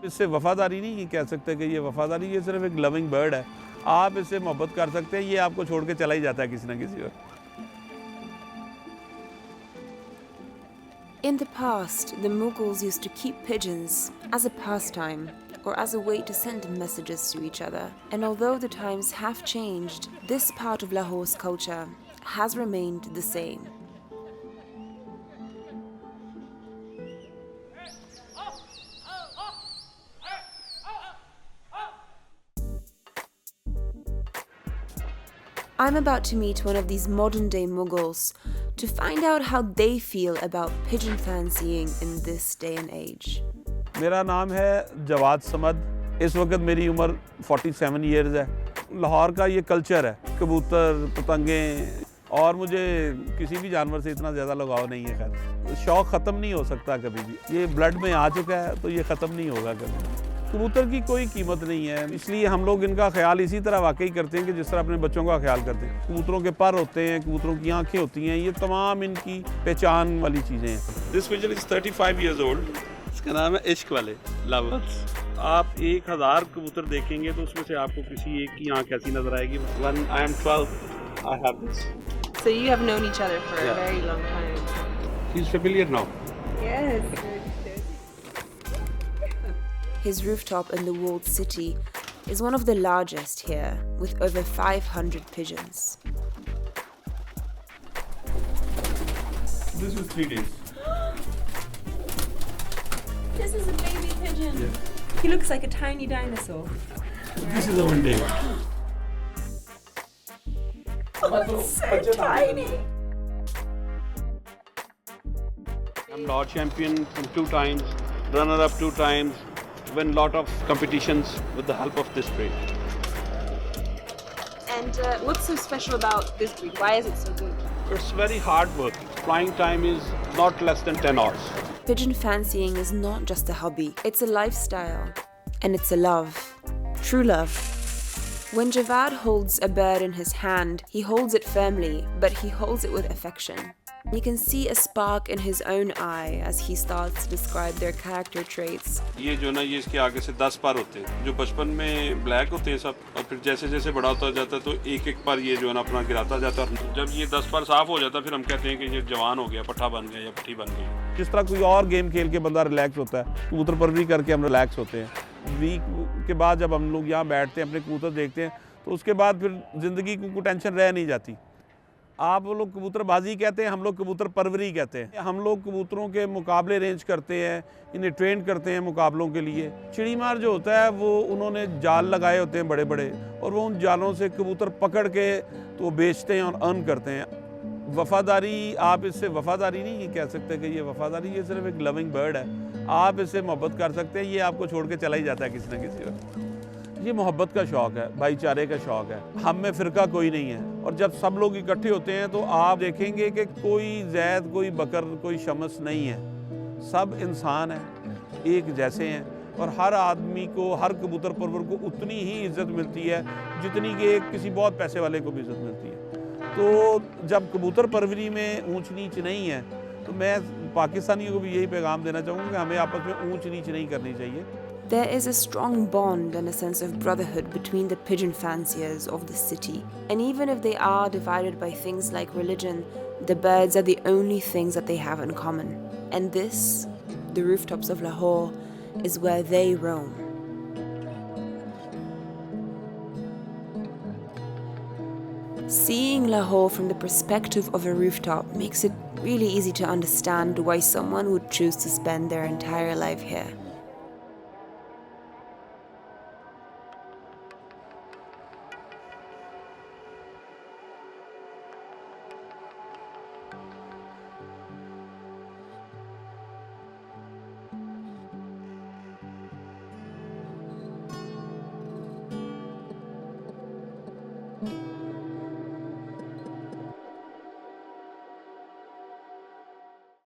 इससे वफादारी नहीं कह सकते कि ये वफादारी, ये सिर्फ एक लविंग बर्ड है। आप इससे मोहब्बत कर सकते हैं, ये आपको छोड़ के चला ही जाता है किसी ना किसी और। In the past, the Mughals used to keep pigeons as a pastime or as a way to send messages to each other. And although the times have changed, this part of Lahore's culture has remained the same. I'm about to meet one of these modern-day Mughals to find out how they feel about pigeon fancying in this day and age. मेरा नाम है जवाद समद। इस वक्त मेरी उम्र 47 years है। लाहौर का ये कल्चर है, कबूतर, पतंगे, और मुझे किसी भी जानवर से इतना ज़्यादा लगाव नहीं है। खैर शौक़ ख़त्म नहीं हो सकता कभी भी, ये ब्लड में आ चुका है तो ये ख़त्म नहीं होगा कभी। कबूतर की कोई कीमत नहीं है, इसलिए हम लोग इनका ख्याल इसी तरह वाकई करते हैं कि जिस तरह अपने बच्चों का ख्याल करते हैं। कबूतरों के पर होते हैं, कबूतरों की आंखें होती हैं, ये तमाम इनकी पहचान वाली चीज़ें हैं। This pigeon is 35 years old. इसका नाम है इश्क वाले, लवर्स। आप 1000 कबूतर देखेंगे तो उसमें से आपको किसी एक की आंख ऐसी नजर आएगी। When I am 12, I have this. So you have known each other for a very long time. He's familiar now. Yes. His rooftop in the walled city is one of the largest here, with over 500 pigeons. This is 3 days. This is a baby pigeon. Yeah. He looks like a tiny dinosaur. This is a 1 day. Oh, it's so tiny. I'm Lord Champion 2 times, runner-up 2 times. Win lot of competitions with the help of this breed. And what's so special about this breed? Why is it so good? It's very hard work. Flying time is not less than 10 hours. Pigeon fancying is not just a hobby, it's a lifestyle. And it's a love. True love. When Javad holds a bird in his hand, he holds it firmly, but he holds it with affection. You can see a spark in his own eye as he starts to describe their character traits. ये जो ना, ये इसके आगे से 10 पर होते हैं, जो बचपन में ब्लैक होते हैं सब, और फिर जैसे जैसे बड़ा होता जाता है तो एक एक पर ये जो है ना अपना गिराता जाता है। जब ये 10 पर साफ हो जाता है फिर हम कहते हैं कि ये जवान हो गया, पट्ठा बन गया या पट्टी बन गई। जिस तरह कोई और गेम खेल के बंदा रिलैक्स होता है, कबूतर परवरी करके हम रिलैक्स होते हैं। वीक के बाद जब हम लोग यहाँ बैठते हैं, अपने कबूतर देखते हैं, तो उसके बाद फिर ज़िंदगी की कोई टेंशन रह नहीं जाती। आप वो लोग कबूतर बाजी कहते हैं, हम लोग कबूतर परवरी कहते हैं। हम लोग कबूतरों के मुकाबले अरेंज करते हैं, इन्हें ट्रेन करते हैं मुकाबलों के लिए। चिड़ी मार जो होता है वो उन्होंने जाल लगाए होते हैं बड़े बड़े, और वो उन जालों से कबूतर पकड़ के तो बेचते हैं और अर्न करते हैं। वफादारी, आप इससे वफादारी नहीं कह सकते कि ये वफादारी, ये सिर्फ एक लविंग बर्ड है। आप इससे मोहब्बत कर सकते हैं, ये आपको छोड़ के चला ही जाता है किसी ना किसी और। ये मोहब्बत का शौक़ है, भाईचारे का शौक़ है। हम में फ़िरका कोई नहीं है, और जब सब लोग इकट्ठे होते हैं तो आप देखेंगे कि कोई ज़ैद, कोई बकर, कोई शमस नहीं है। सब इंसान हैं, एक जैसे हैं, और हर आदमी को, हर कबूतर परवर को उतनी ही इज़्ज़त मिलती है जितनी कि किसी बहुत पैसे वाले को भी इज़्ज़त मिलती है। तो जब कबूतर परवरी में ऊंच नीच नहीं है, तो मैं पाकिस्तानियों को भी यही पैगाम देना चाहूँगा कि हमें आपस में ऊंच नीच नहीं करनी चाहिए। There is a strong bond and a sense of brotherhood between the pigeon fanciers of the city. And even if they are divided by things like religion, the birds are the only things that they have in common. And this, the rooftops of Lahore, is where they roam. Seeing Lahore from the perspective of a rooftop makes it really easy to understand why someone would choose to spend their entire life here.